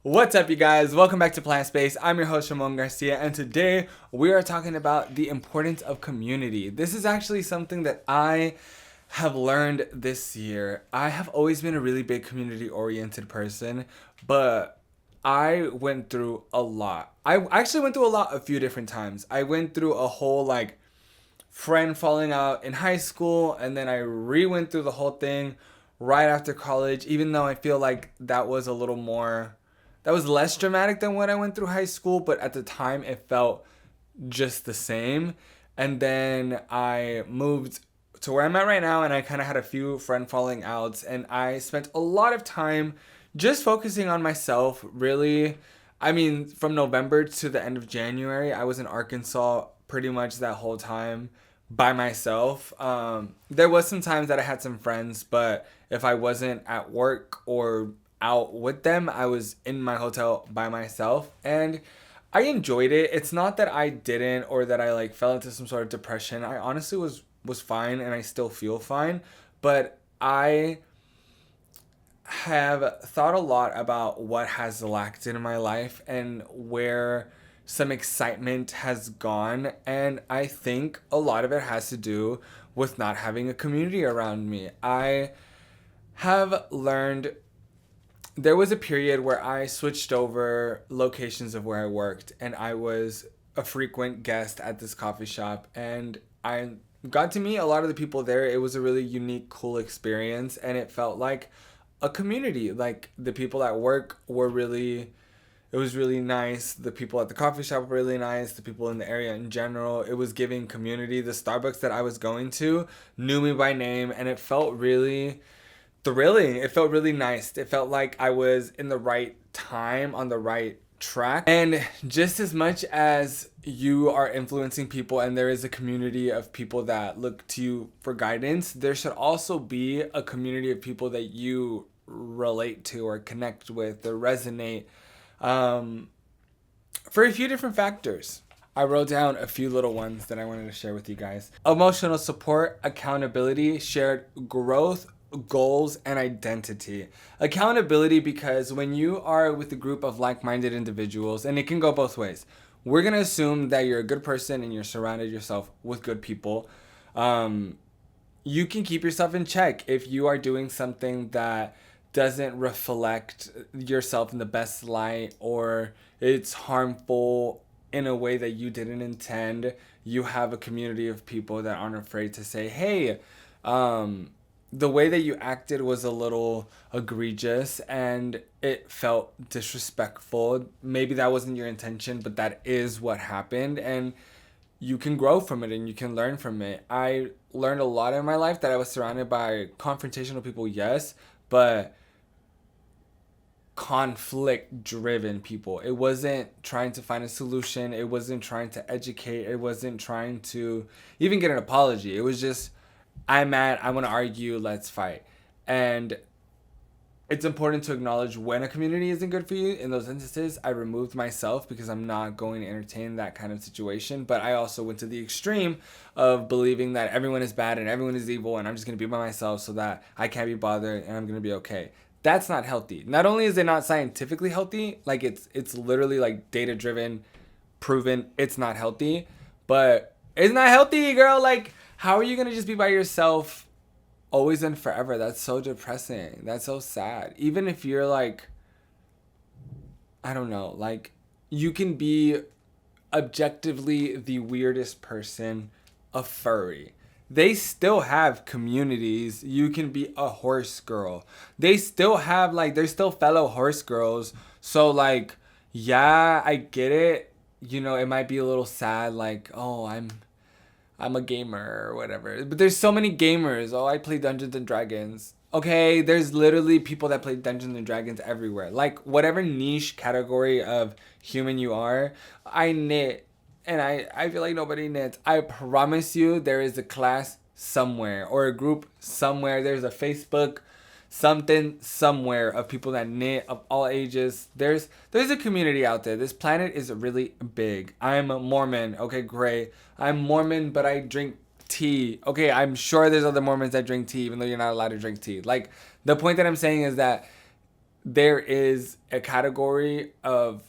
What's up, you guys? Welcome back to Plant Space. I'm your host, Ramone Garcia, and today we are talking about the importance of community. This is actually something that I have learned this year. I have always been a really big community-oriented person, but I went through a lot. I actually went through a lot a few different times. I went through a whole, friend falling out in high school, and then I re-went through the whole thing right after college, even though I feel like that was less dramatic than what I went through high school, but at the time it felt just the same. And then I moved to where I'm at right now, and I kind of had a few friend falling outs, and I spent a lot of time just focusing on myself, really. I mean, from November to the end of January, I was in Arkansas pretty much that whole time by myself. There was some times that I had some friends, but if I wasn't at work or out with them, I was in my hotel by myself, and I enjoyed it. It's not that I didn't or that I fell into some sort of depression. I honestly was fine, and I still feel fine, but I have thought a lot about what has lacked in my life and where some excitement has gone, and I think a lot of it has to do with not having a community around me. I have learned there was a period where I switched over locations of where I worked, and I was a frequent guest at this coffee shop, and I got to meet a lot of the people there. It was a really unique, cool experience, and it felt like a community. Like, the people at work were really, it was really nice. The people at the coffee shop were really nice. The people in the area in general, it was giving community. The Starbucks that I was going to knew me by name, and it felt really thrilling. It felt really nice. It felt like I was in the right time, on the right track. And just as much as you are influencing people and there is a community of people that look to you for guidance, there should also be a community of people that you relate to or connect with or resonate, for a few different factors. I wrote down a few little ones that I wanted to share with you guys. Emotional support, accountability, shared growth, goals, and identity. Accountability, because when you are with a group of like-minded individuals, and it can go both ways, we're going to assume that you're a good person and you're surrounded yourself with good people. You can keep yourself in check if you are doing something that doesn't reflect yourself in the best light, or it's harmful in a way that you didn't intend. You have a community of people that aren't afraid to say, hey, the way that you acted was a little egregious and it felt disrespectful. Maybe that wasn't your intention, but that is what happened, and you can grow from it and you can learn from it. I learned a lot in my life that I was surrounded by confrontational people, yes, but conflict driven people. It wasn't trying to find a solution. It wasn't trying to educate. It wasn't trying to even get an apology. It was just, I'm mad, I want to argue, let's fight. And it's important to acknowledge when a community isn't good for you. In those instances, I removed myself because I'm not going to entertain that kind of situation. But I also went to the extreme of believing that everyone is bad and everyone is evil and I'm just going to be by myself so that I can't be bothered and I'm going to be okay. That's not healthy. Not only is it not scientifically healthy, it's literally data driven, proven it's not healthy, but it's not healthy, girl. How are you going to just be by yourself always and forever? That's so depressing. That's so sad. Even if you're I don't know, you can be objectively the weirdest person, a furry. They still have communities. You can be a horse girl. They still have, they're still fellow horse girls. So, yeah, I get it. You know, it might be a little sad, oh, I'm a gamer or whatever. But there's so many gamers. Oh, I play Dungeons and Dragons. Okay, there's literally people that play Dungeons and Dragons everywhere. Whatever niche category of human you are, I knit. And I feel like nobody knits. I promise you there is a class somewhere or a group somewhere. There's a Facebook something somewhere of people that knit of all ages. There's a community out there. This planet is really big. I'm a Mormon. Okay, great. I'm Mormon, but I drink tea. Okay, I'm sure there's other Mormons that drink tea, even though you're not allowed to drink tea. The point that I'm saying is that there is a category of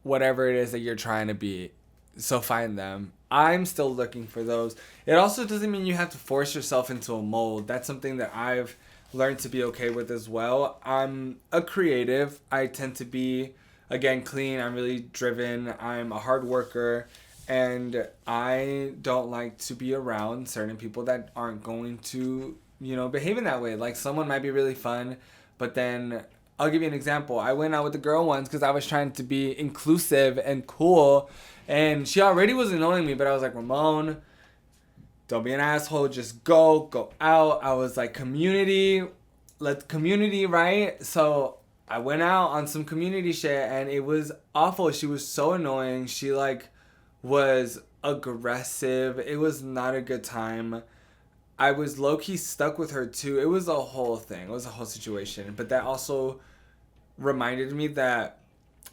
whatever it is that you're trying to be. So find them. I'm still looking for those. It also doesn't mean you have to force yourself into a mold. That's something that I've learned to be okay with as well. I'm a creative. I tend to be, again, clean. I'm really driven. I'm a hard worker. And I don't like to be around certain people that aren't going to, behave in that way. Like someone might be really fun, but then I'll give you an example. I went out with the girl once because I was trying to be inclusive and cool, and she already was annoying me. But I was like, Ramone, don't be an asshole. Just go out. I was like, let's community, right? So I went out on some community shit, and it was awful. She was so annoying. She like was aggressive. It was not a good time. I was low key stuck with her too. It was a whole thing. It was a whole situation. But that also reminded me that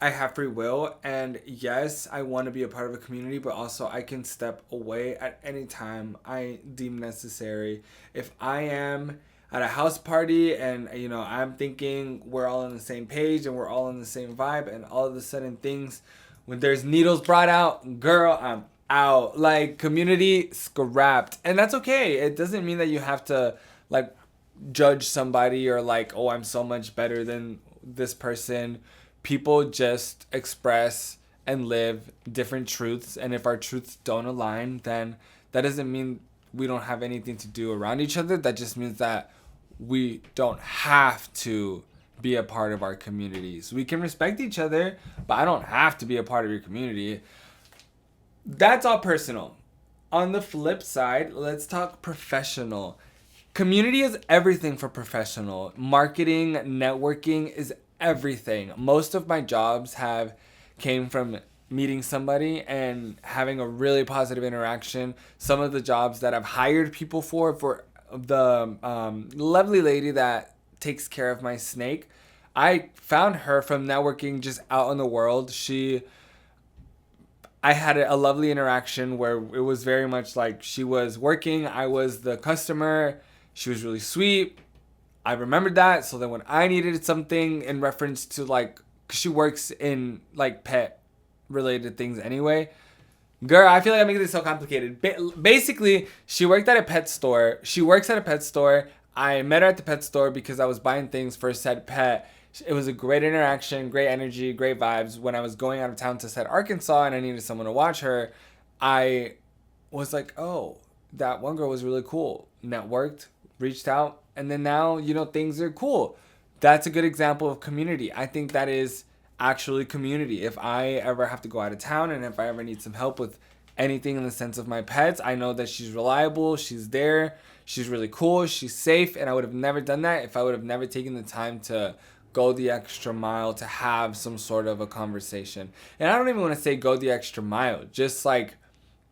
I have free will, and yes, I want to be a part of a community, but also I can step away at any time I deem necessary. If I am at a house party and I'm thinking we're all on the same page and we're all on the same vibe, and all of a sudden things, when there's needles brought out, girl, I'm out. Like community scrapped, and that's okay. It doesn't mean that you have to like judge somebody or like, oh, I'm so much better than this person. People just express and live different truths, and if our truths don't align, then that doesn't mean we don't have anything to do around each other. That just means that we don't have to be a part of our communities. We can respect each other, but I don't have to be a part of your community. That's all personal. On the flip side, let's talk professional. Community is everything for professional. Marketing, networking is everything. Most of my jobs have came from meeting somebody and having a really positive interaction. Some of the jobs that I've hired people for the lovely lady that takes care of my snake, I found her from networking just out in the world. I had a lovely interaction where it was very much like she was working, I was the customer. She was really sweet. I remembered that. So then when I needed something in reference to like, 'cause she works in like pet related things anyway. Girl, I feel like I'm making this so complicated. Basically, she worked at a pet store. She works at a pet store. I met her at the pet store because I was buying things for said pet. It was a great interaction, great energy, great vibes. When I was going out of town to said Arkansas and I needed someone to watch her, I was like, oh, that one girl was really cool. Networked, reached out, and then now, things are cool. That's a good example of community. I think that is actually community. If I ever have to go out of town and if I ever need some help with anything in the sense of my pets, I know that she's reliable, she's there, she's really cool, she's safe, and I would have never done that if I would have never taken the time to go the extra mile to have some sort of a conversation. And I don't even want to say go the extra mile, just like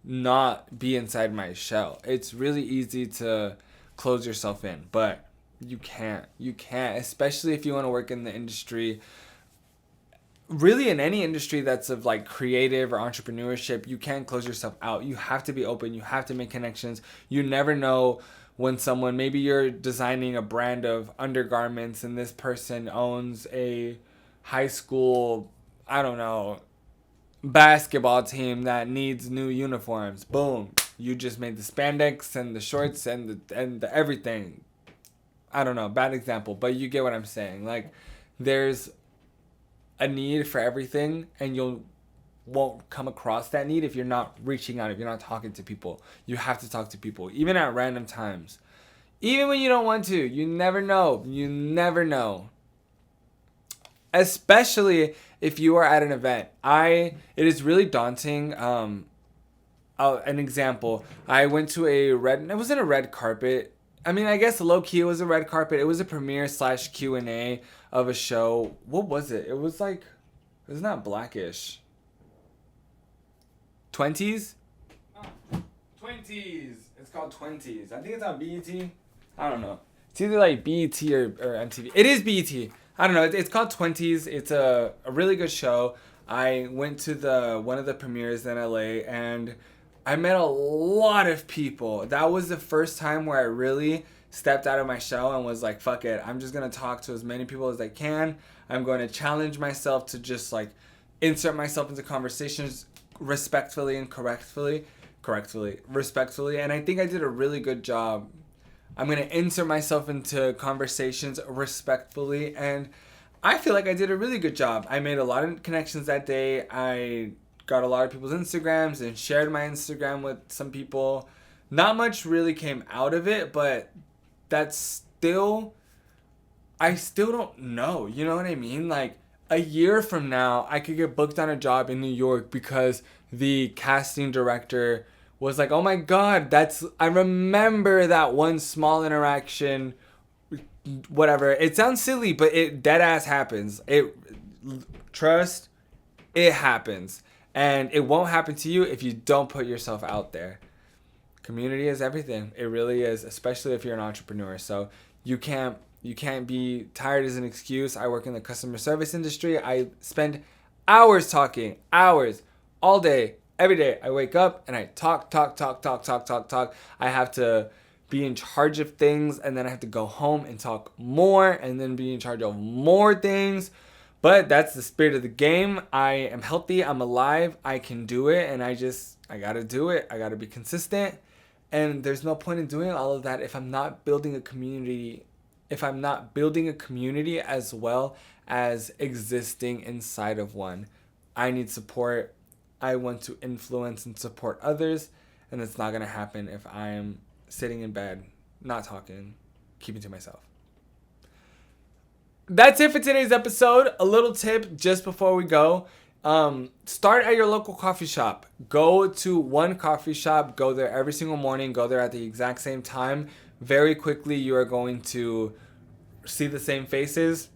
not be inside my shell. It's really easy to close yourself in, but you can't, especially if you want to work in the industry, really in any industry that's of like creative or entrepreneurship. You can't close yourself out. You have to be open, you have to make connections. You never know when someone, maybe you're designing a brand of undergarments and this person owns a high school, I don't know, basketball team that needs new uniforms. Boom, you just made the spandex and the shorts and the everything. I don't know, bad example, but you get what I'm saying. Like, there's a need for everything, and you won't come across that need if you're not reaching out, if you're not talking to people. You have to talk to people, even at random times. Even when you don't want to. You never know. You never know. Especially if you are at an event. It is really daunting. An example. I went to it wasn't a red carpet. I mean, I guess low key it was a red carpet. It was a premiere / Q&A of a show. What was it? It was not Blackish. 20s? Oh, 20s. It's called 20s. I think it's on BET. I don't know. It's either like BET or MTV. It is BET. I don't know. It's called 20s. It's a really good show. I went to one of the premieres in LA, and I met a lot of people. That was the first time where I really stepped out of my shell and was like, fuck it, I'm just going to talk to as many people as I can. I'm going to challenge myself to just like insert myself into conversations respectfully and respectfully. And I think I did a really good job. I'm going to insert myself into conversations respectfully, and I feel like I did a really good job. I made a lot of connections that day. I got a lot of people's Instagrams and shared my Instagram with some people. Not much really came out of it, but I still don't know. You know what I mean? Like, a year from now, I could get booked on a job in New York because the casting director was like, oh my God, I remember that one small interaction, whatever. It sounds silly, but it dead ass happens. Trust, it happens. And it won't happen to you if you don't put yourself out there. Community is everything. It really is, especially if you're an entrepreneur. So you can't be tired as an excuse. I work in the customer service industry. I spend hours talking, hours, all day, every day. I wake up and I talk. I have to be in charge of things, and then I have to go home and talk more, and then be in charge of more things. But that's the spirit of the game. I am healthy. I'm alive. I can do it, and I got to do it. I got to be consistent. And there's no point in doing all of that if I'm not building a community. If I'm not building a community as well as existing inside of one. I need support. I want to influence and support others, and it's not going to happen if I am sitting in bed, not talking, keeping to myself. That's it for today's episode. A little tip just before we go. Start at your local coffee shop. Go to one coffee shop. Go there every single morning. Go there at the exact same time. Very quickly, you are going to see the same faces.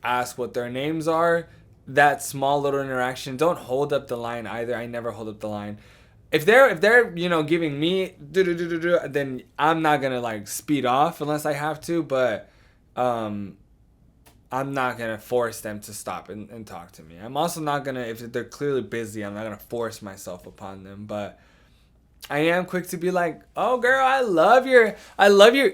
Ask what their names are. That small little interaction. Don't hold up the line either. I never hold up the line. If they're giving me then I'm not gonna like speed off unless I have to. But I'm not gonna force them to stop and talk to me. I'm also not gonna, if they're clearly busy, I'm not gonna force myself upon them. But I am quick to be like, oh girl, I love your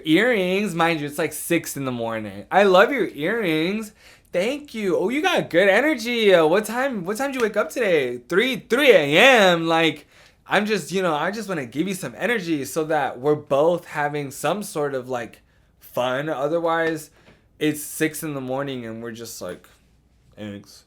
earrings. Mind you, it's like 6 a.m. I love your earrings. Thank you. Oh, you got good energy. What time did you wake up today? 3 a.m. Like, I'm just, I just want to give you some energy so that we're both having some sort of like fun. Otherwise, it's 6 a.m. and we're just like, thanks,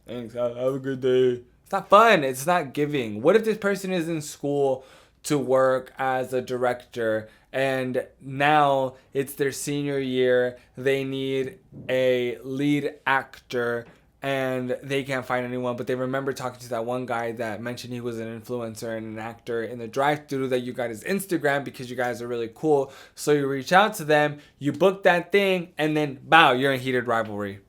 have a good day. It's not fun. It's not giving. What if this person is in school to work as a director, and now it's their senior year, they need a lead actor, and they can't find anyone, but they remember talking to that one guy that mentioned he was an influencer and an actor in the drive-thru, that you got his Instagram because you guys are really cool. So you reach out to them, you book that thing, and then bow, you're in heated rivalry.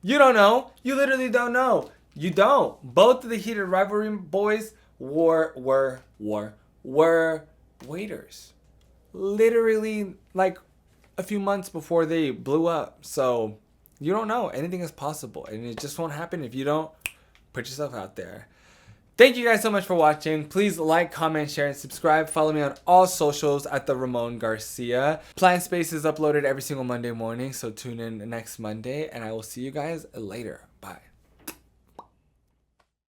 You don't know. You literally don't know. You don't. Both of the heated rivalry boys were waiters. Literally like a few months before they blew up. So you don't know. Anything is possible. And it just won't happen if you don't put yourself out there. Thank you guys so much for watching. Please like, comment, share, and subscribe. Follow me on all socials at the Ramone Garcia. Plant Space is uploaded every single Monday morning, so tune in next Monday, and I will see you guys later.